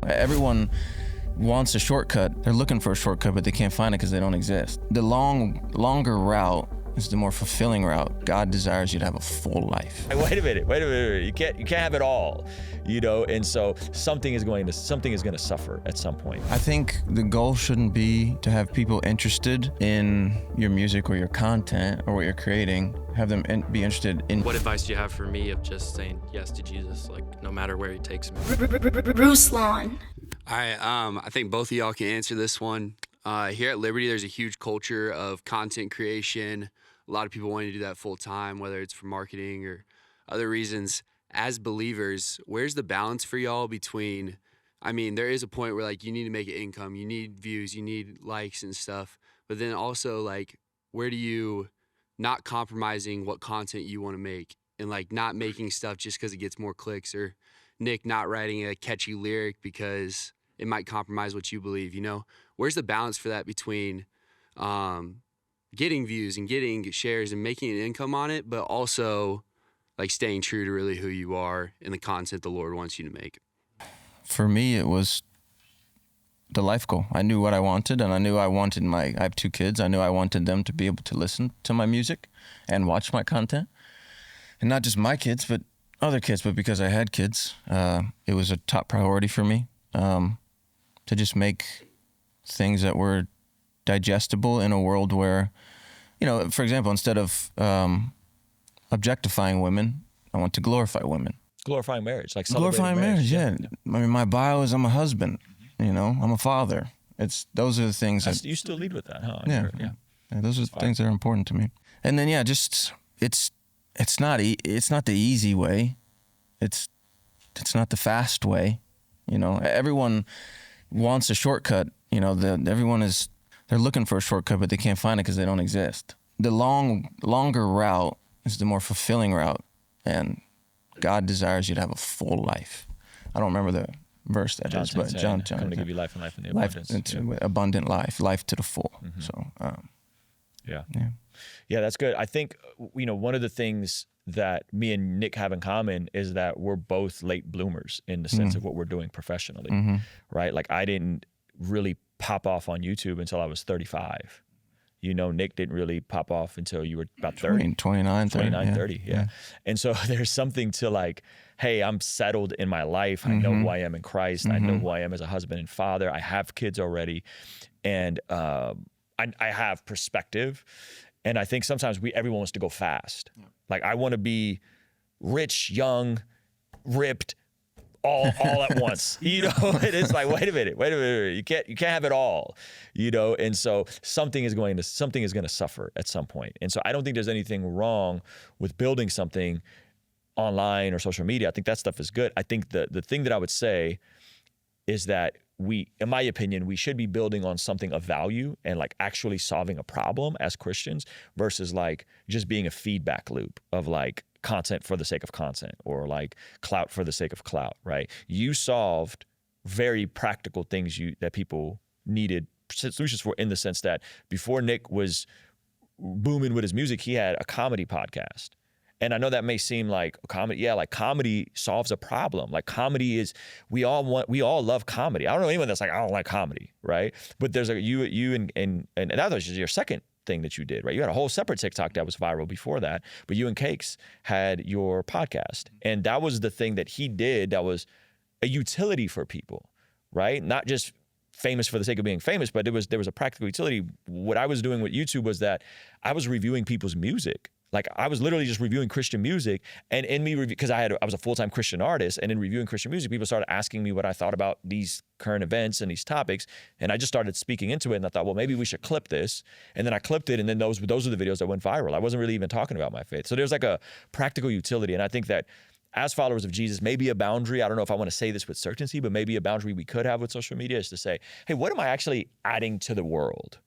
Everyone wants a shortcut. They're looking for a shortcut, but they can't find it because they don't exist. The longer route is the more fulfilling route. God desires you to have a full life. Wait a minute. You can't have it all, you know. And so something is going to suffer at some point. I think the goal shouldn't be to have people interested in your music or your content or what you're creating. Have them be interested in. What advice do you have for me of just saying yes to Jesus, like no matter where he takes me? Ruslan. All right, I think both of y'all can answer this one. Here at Liberty, there's a huge culture of content creation. A lot of people wanting to do that full time, whether it's for marketing or other reasons. As believers, where's the balance for y'all between, I mean, there is a point where like you need to make an income, you need views, you need likes and stuff, but then also like, where do you not compromising what content you want to make and like not making stuff just because it gets more clicks, or Nick not writing a catchy lyric because it might compromise what you believe, you know? Where's the balance for that between getting views and getting shares and making an income on it, but also like staying true to really who you are and the content the Lord wants you to make? For me, it was the life goal. I knew what I wanted, and I knew I wanted I have 2 kids. I knew I wanted them to be able to listen to my music and watch my content. And not just my kids, but other kids, but because I had kids, it was a top priority for me to just make things that were digestible in a world where, you know, for example, instead of objectifying women, I want to glorify women. Glorifying marriage, like glorifying marriage, yeah. I mean, my bio is I'm a husband, you know, I'm a father. Those are the things that you still lead with that, huh? Yeah, those are the things that are important to me. And then just it's not the easy way. It's not the fast way. You know, everyone wants a shortcut. You know, they're looking for a shortcut, but they can't find it because they don't exist. The longer route is the more fulfilling route, and God desires you to have a full life. I don't remember the verse that is, but John come to give you life and life in the abundance. Abundant life to the full. Mm-hmm. So, yeah, that's good. I think, you know, one of the things that me and Nick have in common is that we're both late bloomers in the sense of what we're doing professionally, right? Like I didn't really pop off on YouTube until I was 35. You know, Nick didn't really pop off until you were about 30. 29, 30, yeah. And so there's something to like, hey, I'm settled in my life. I know who I am in Christ. I know who I am as a husband and father. I have kids already. And I have perspective. And I think sometimes everyone wants to go fast. Yeah. Like I want to be rich, young, ripped, all at once. You know, it is like, wait a minute. You can't have it all. You know, and so something is going to suffer at some point. And so I don't think there's anything wrong with building something online or social media. I think that stuff is good. I think the thing that I would say is that in my opinion, we should be building on something of value and like actually solving a problem as Christians versus like just being a feedback loop of like content for the sake of content or like clout for the sake of clout, right? You solved very practical things that people needed solutions for, in the sense that before Nick was booming with his music, he had a comedy podcast. And I know that may seem like comedy. Yeah, like comedy solves a problem. Like comedy is, we all love comedy. I don't know anyone that's like, I don't like comedy, right? But there's you and that was just your second thing that you did, right? You had a whole separate TikTok that was viral before that, but you and Cakes had your podcast. And that was the thing that he did that was a utility for people, right? Not just famous for the sake of being famous, but there was a practical utility. What I was doing with YouTube was that I was reviewing people's music. Like I was literally just reviewing Christian music, and in me because I was a full-time Christian artist, and in reviewing Christian music, people started asking me what I thought about these current events and these topics, and I just started speaking into it, and I thought, well, maybe we should clip this, and then I clipped it, and then those are the videos that went viral. I wasn't really even talking about my faith. So there's like a practical utility, and I think that as followers of Jesus, maybe a boundary, I don't know if I want to say this with certainty, but maybe a boundary we could have with social media is to say, hey, what am I actually adding to the world?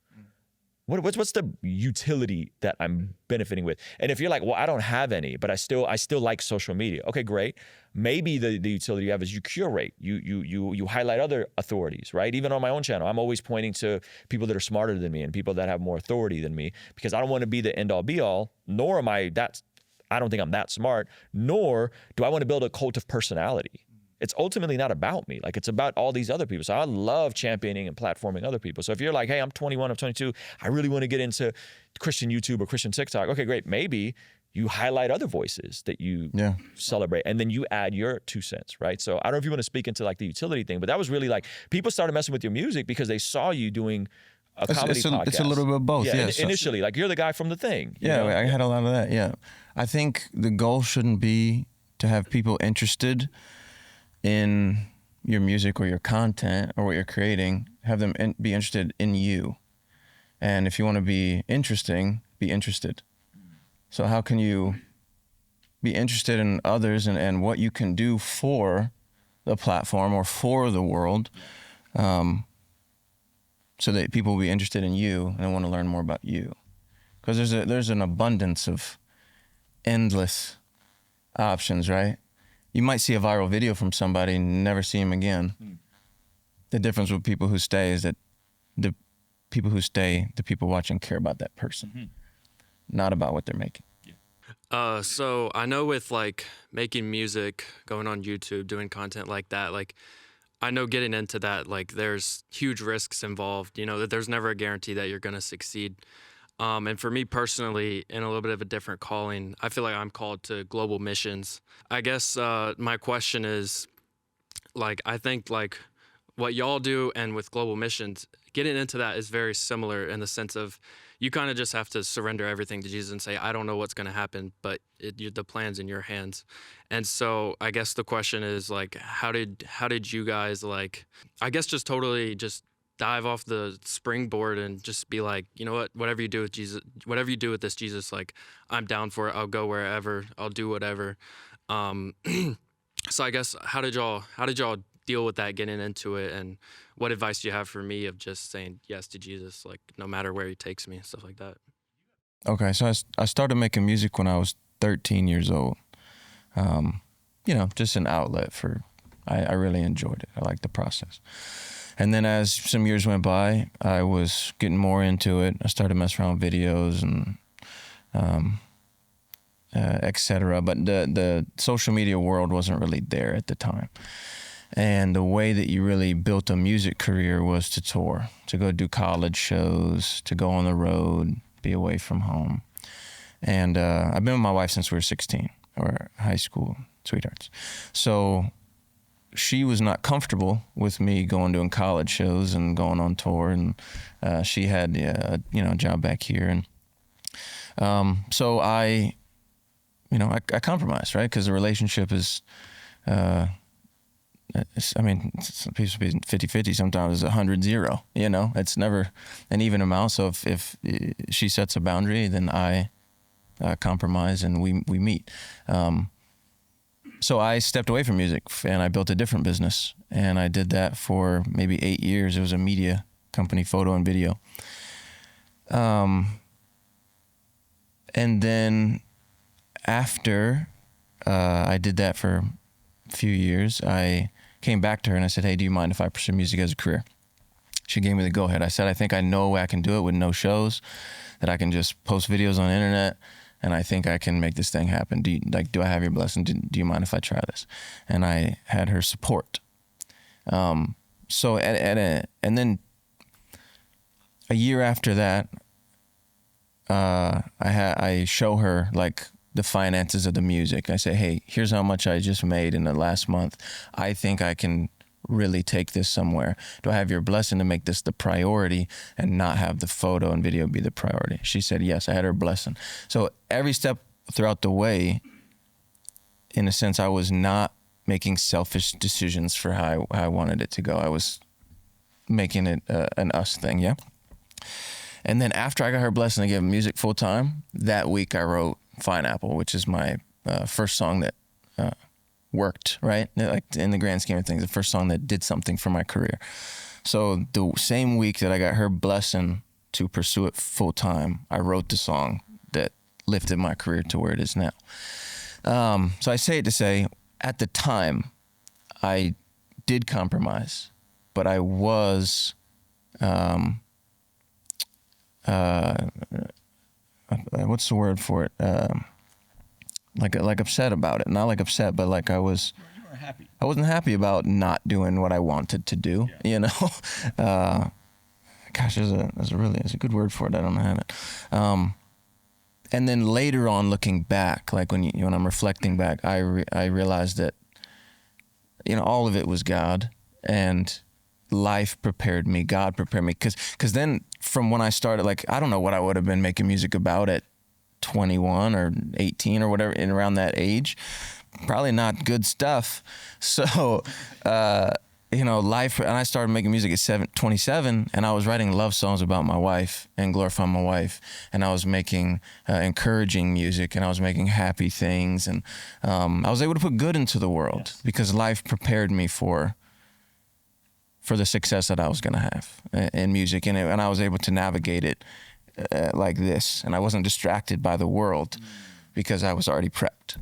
What's the utility that I'm benefiting with? And if you're like, well, I don't have any, but I still like social media. Okay, great. Maybe the utility you have is you curate, you highlight other authorities, right? Even on my own channel, I'm always pointing to people that are smarter than me and people that have more authority than me, because I don't want to be the end all be all, nor am I don't think I'm that smart, nor do I want to build a cult of personality. it's ultimately not about me. Like, it's about all these other people. So I love championing and platforming other people. So if you're like, hey, I'm 21, I'm 22, I really want to get into Christian YouTube or Christian TikTok. Okay, great. Maybe you highlight other voices that you celebrate, and then you add your 2 cents, right? So I don't know if you want to speak into like the utility thing, but that was really like, people started messing with your music because they saw you doing a comedy podcast. It's a little bit of both, yeah. So Initially, like, you're the guy from The Thing. You know? I had a lot of that, yeah. I think the goal shouldn't be to have people interested in your music or your content or what you're creating. Have them be interested in you. And if you want to be interesting, be interested. So how can you be interested in others and what you can do for the platform or for the world, so that people will be interested in you and want to learn more about you? Because there's an abundance of endless options, right? You might see a viral video from somebody and never see him again. The difference with people who stay is that the people who stay, the people watching, care about that person, not about what they're making. So I know with like making music, going on YouTube, doing content like that, like I know getting into that, like there's huge risks involved, you know, that there's never a guarantee that you're going to succeed. And for me personally, in a little bit of a different calling, I feel like I'm called to global missions. I guess my question is, like, I think like what y'all do and with global missions, getting into that is very similar in the sense of you kind of just have to surrender everything to Jesus and say, I don't know what's going to happen, but the plan's in your hands. And so I guess the question is like, how did you guys, like, I guess just totally just dive off the springboard and just be like, you know what, whatever you do with Jesus, whatever you do with this Jesus, like, I'm down for it. I'll go wherever, I'll do whatever. So I guess how did y'all deal with that getting into it, and what advice do you have for me of just saying yes to Jesus, like no matter where he takes me and stuff like that? Okay, so I started making music when I was 13 years old. You know, just an outlet for, I really enjoyed it. I liked the process. And then as some years went by, I was getting more into it. I started messing around with videos and etc. But the social media world wasn't really there at the time. And the way that you really built a music career was to tour, to go do college shows, to go on the road, be away from home. And I've been with my wife since we were 16, or high school sweethearts. So she was not comfortable with me going doing college shows and going on tour, and she had a job back here, and so I compromised, right? Because the relationship is, some people be 50-50, sometimes it's 100-0, you know? It's never an even amount. So if she sets a boundary, then I compromise and we meet. So I stepped away from music and I built a different business, and I did that for maybe 8 years. It was a media company, photo and video. And then after I did that for a few years, I came back to her and I said, hey, do you mind if I pursue music as a career? She gave me the go-ahead. I said, I think I know I can do it with no shows, that I can just post videos on the internet, and I think I can make this thing happen. Do I have your blessing? Do you mind if I try this? And I had her support. And then a year after that, I show her like the finances of the music. I say, hey, here's how much I just made in the last month. I think I can really take this somewhere. Do I have your blessing to make this the priority and not have the photo and video be the priority? She said yes. I had her blessing. So every step throughout the way, in a sense, I was not making selfish decisions for how I wanted it to go. I was making it an us thing, yeah? And then after I got her blessing to give music full time, that week I wrote Fine Apple, which is my first song that worked, right? Like in the grand scheme of things, the first song that did something for my career. So the same week that I got her blessing to pursue it full time, I wrote the song that lifted my career to where it is now. So I say it to say, at the time, I did compromise, but I was what's the word for it? Like upset about it. Not like upset, but like I was happy. I wasn't happy about not doing what I wanted to do. Yeah. You know, gosh, there's a good word for it. I don't have it. And then later on, looking back, like when I'm reflecting back, I realized that, you know, all of it was God, and life prepared me. God prepared me, because then from when I started, like, I don't know what I would have been making music about at 21 or 18 or whatever, in around that age. Probably not good stuff. So, you know, life, and I started making music at 27, and I was writing love songs about my wife and glorifying my wife, and I was making encouraging music, and I was making happy things, and I was able to put good into the world because life prepared me for the success that I was going to have in music, and I was able to navigate it like this, and I wasn't distracted by the world because I was already prepped.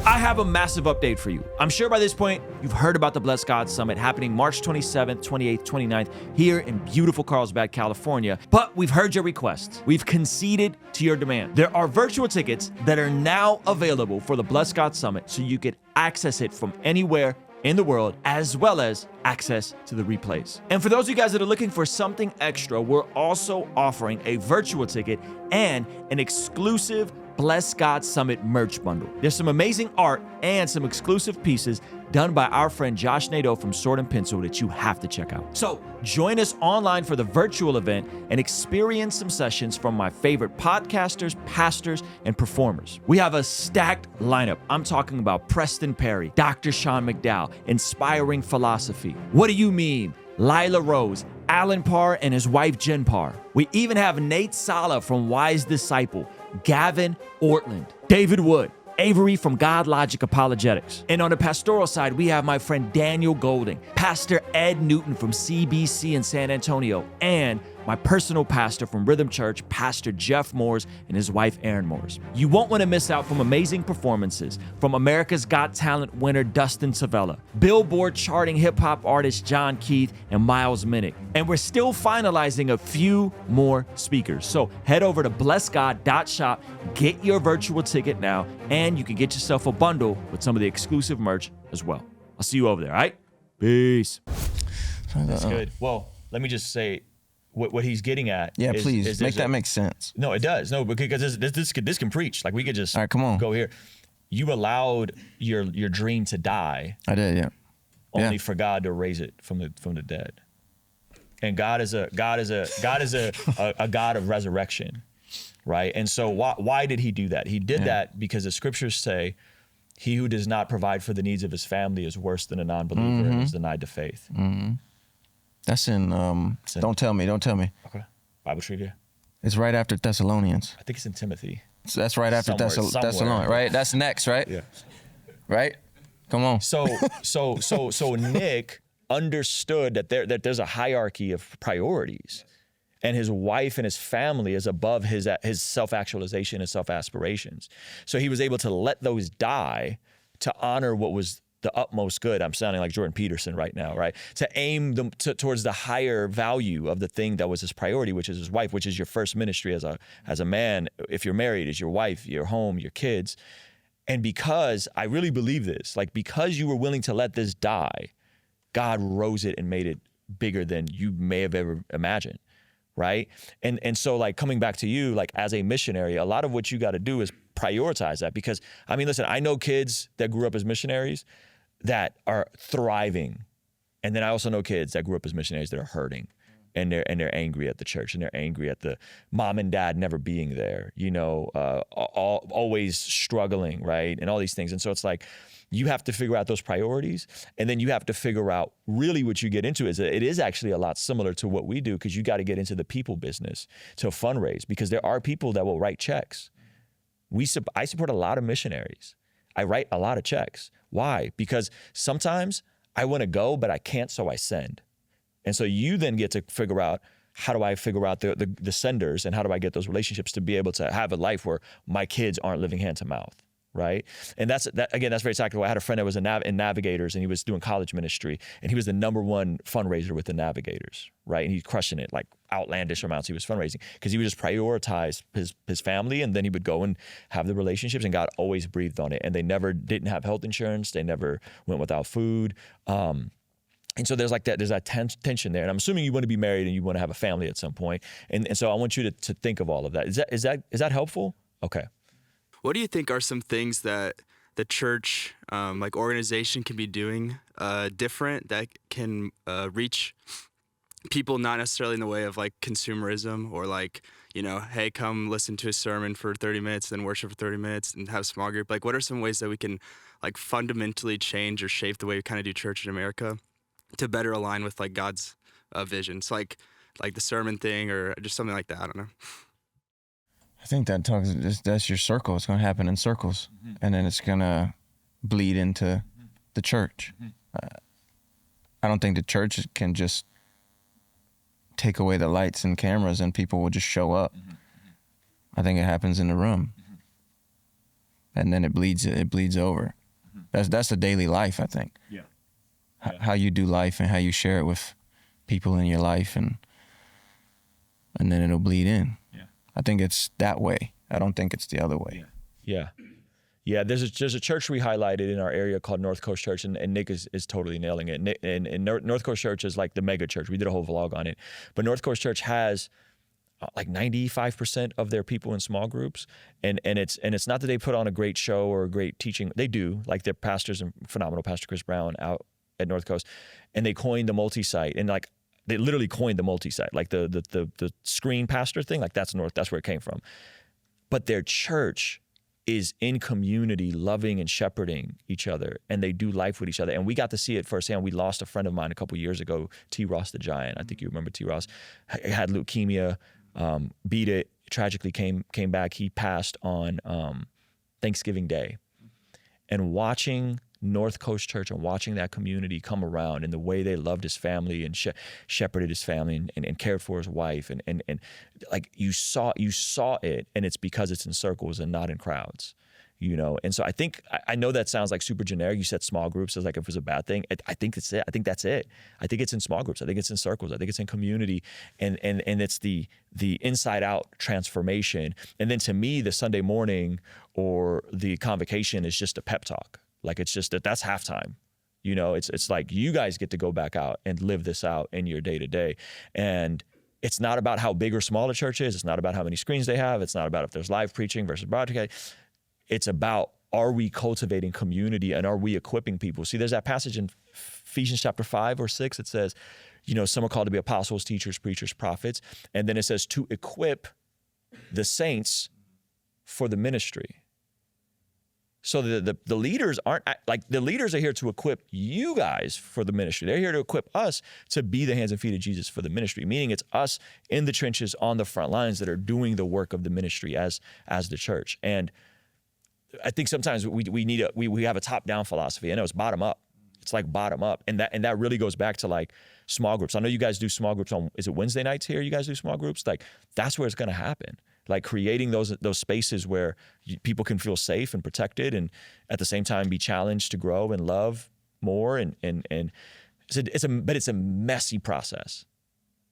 I have a massive update for you. I'm sure by this point, you've heard about the Blessed God Summit happening March 27th, 28th, 29th here in beautiful Carlsbad, California. But we've heard your requests. We've conceded to your demand. There are virtual tickets that are now available for the Blessed God Summit, so you can access it from anywhere in the world, as well as access to the replays. And for those of you guys that are looking for something extra, we're also offering a virtual ticket and an exclusive Bless God Summit merch bundle. There's some amazing art and some exclusive pieces done by our friend Josh Nadeau from Sword and Pencil that you have to check out. So join us online for the virtual event and experience some sessions from my favorite podcasters, pastors, and performers. We have a stacked lineup. I'm talking about Preston Perry, Dr. Sean McDowell, Inspiring Philosophy. What do you mean? Lila Rose, Alan Parr and his wife Jen Parr. We even have Nate Sala from Wise Disciple, Gavin Ortland, David Wood, Avery from God Logic Apologetics. And on the pastoral side, we have my friend Daniel Golding, Pastor Ed Newton from CBC in San Antonio, and my personal pastor from Rhythm Church, Pastor Jeff Moores and his wife Erin Moores. You won't want to miss out from amazing performances from America's Got Talent winner Dustin Savella, Billboard charting hip-hop artist John Keith, and Miles Minnick. And we're still finalizing a few more speakers. So head over to blessgod.shop, get your virtual ticket now, and you can get yourself a bundle with some of the exclusive merch as well. I'll see you over there, all right? Peace. That's good. Well, let me just say, what he's getting at. Yeah, is, please make that make sense. No, it does. No, because this can preach. Like, we could just all right, come on. Go here. You allowed your dream to die. I did, yeah. Only for God to raise it from the dead. And God is a God of resurrection, right? And so why did he do that? He did that because the scriptures say, "He who does not provide for the needs of his family is worse than a non-believer and is denied the faith." Mm-hmm. That's in, don't tell me. Okay. Bible trivia. It's right after Thessalonians. I think it's in Timothy. So that's right after Thessalonians, right? That's next, right? Yeah. Right? Come on. So Nick understood that there's a hierarchy of priorities, and his wife and his family is above his self-actualization and self-aspirations. So he was able to let those die to honor what was the utmost good. I'm sounding like Jordan Peterson right now, right? To aim them towards the higher value of the thing that was his priority, which is his wife, which is your first ministry as a man. If you're married, is your wife, your home, your kids. And because I really believe this, like, because you were willing to let this die, God rose it and made it bigger than you may have ever imagined, right? And so, like, coming back to you, like, as a missionary, a lot of what you got to do is prioritize that. Because, I mean, listen, I know kids that grew up as missionaries that are thriving. And then I also know kids that grew up as missionaries that are hurting, and they're angry at the church, and they're angry at the mom and dad never being there, you know, always struggling, right? And all these things. And so it's like, you have to figure out those priorities, and then you have to figure out really what you get into is it is actually a lot similar to what we do, because you got to get into the people business to fundraise, because there are people that will write checks. I support a lot of missionaries. I write a lot of checks. Why? Because sometimes I want to go, but I can't, so I send. And so you then get to figure out, how do I figure out the senders, and how do I get those relationships to be able to have a life where my kids aren't living hand to mouth? right? And that's very tactical. I had a friend that was in Navigators, and he was doing college ministry, and he was the #1 fundraiser with the Navigators, right? And he's crushing it, like outlandish amounts he was fundraising, because he would just prioritize his family, and then he would go and have the relationships, and God always breathed on it. And they never didn't have health insurance. They never went without food. And so there's that tension there. And I'm assuming you want to be married and you want to have a family at some point. And so I want you to think of all of that. Is that helpful? Okay. What do you think are some things that the church, like organization, can be doing different that can reach people, not necessarily in the way of like consumerism or like, you know, hey, come listen to a sermon for 30 minutes, then worship for 30 minutes and have a small group? Like, what are some ways that we can like fundamentally change or shape the way we kind of do church in America to better align with like God's vision? It's like the sermon thing or just something like that. I don't know. I think that's your circle. It's going to happen in circles, and then it's going to bleed into the church. I don't think the church can just take away the lights and cameras and people will just show up. I think it happens in the room, and then it bleeds over. That's the daily life, I think. Yeah. How you do life and how you share it with people in your life, and then it'll bleed in. I think it's that way. I don't think it's the other way. Yeah. There's a church we highlighted in our area called North Coast Church, and Nick is totally nailing it. And North Coast Church is like the mega church. We did a whole vlog on it. But North Coast Church has like 95% of their people in small groups, and it's not that they put on a great show or a great teaching. They do. Like their pastors and phenomenal Pastor Chris Brown out at North Coast, and they coined the multi-site, and like they literally coined the multi-site, like the screen pastor thing, like that's where it came from. But their church is in community, loving and shepherding each other, and they do life with each other. And we got to see it firsthand. We lost a friend of mine a couple years ago, T. Ross the Giant. I think you remember T. Ross. Had leukemia, beat it, tragically came back. He passed on Thanksgiving Day. And watching North Coast Church and watching that community come around and the way they loved his family and shepherded his family and cared for his wife and like you saw it, and it's because it's in circles and not in crowds, you know. And so I know that sounds like super generic. You said small groups as like if it was a bad thing. I think it's it. I think that's it. I think it's in small groups. I think it's in circles. I think it's in community, and it's the inside out transformation. And then to me, the Sunday morning or the convocation is just a pep talk. Like it's just that's halftime, you know. It's like you guys get to go back out and live this out in your day to day, and it's not about how big or small the church is. It's not about how many screens they have. It's not about if there's live preaching versus broadcast. It's about, are we cultivating community and are we equipping people? See, there's that passage in Ephesians chapter 5 or 6. It says, you know, some are called to be apostles, teachers, preachers, prophets, and then it says to equip the saints for the ministry. So the leaders aren't like, the leaders are here to equip you guys for the ministry. They're here to equip us to be the hands and feet of Jesus for the ministry, meaning it's us in the trenches on the front lines that are doing the work of the ministry as the church. And I think sometimes we have a top-down philosophy. I know it's bottom up. It's like bottom up. And that really goes back to like small groups. I know you guys do small groups on, is it Wednesday nights here? You guys do small groups? Like that's where it's going to happen. Like creating those spaces where people can feel safe and protected, and at the same time be challenged to grow and love more. And it's a messy process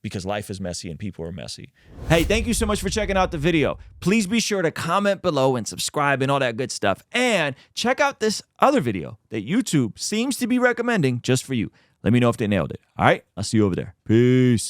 because life is messy and people are messy. Hey, thank you so much for checking out the video. Please be sure to comment below and subscribe and all that good stuff. And check out this other video that YouTube seems to be recommending just for you. Let me know if they nailed it. All right, I'll see you over there. Peace.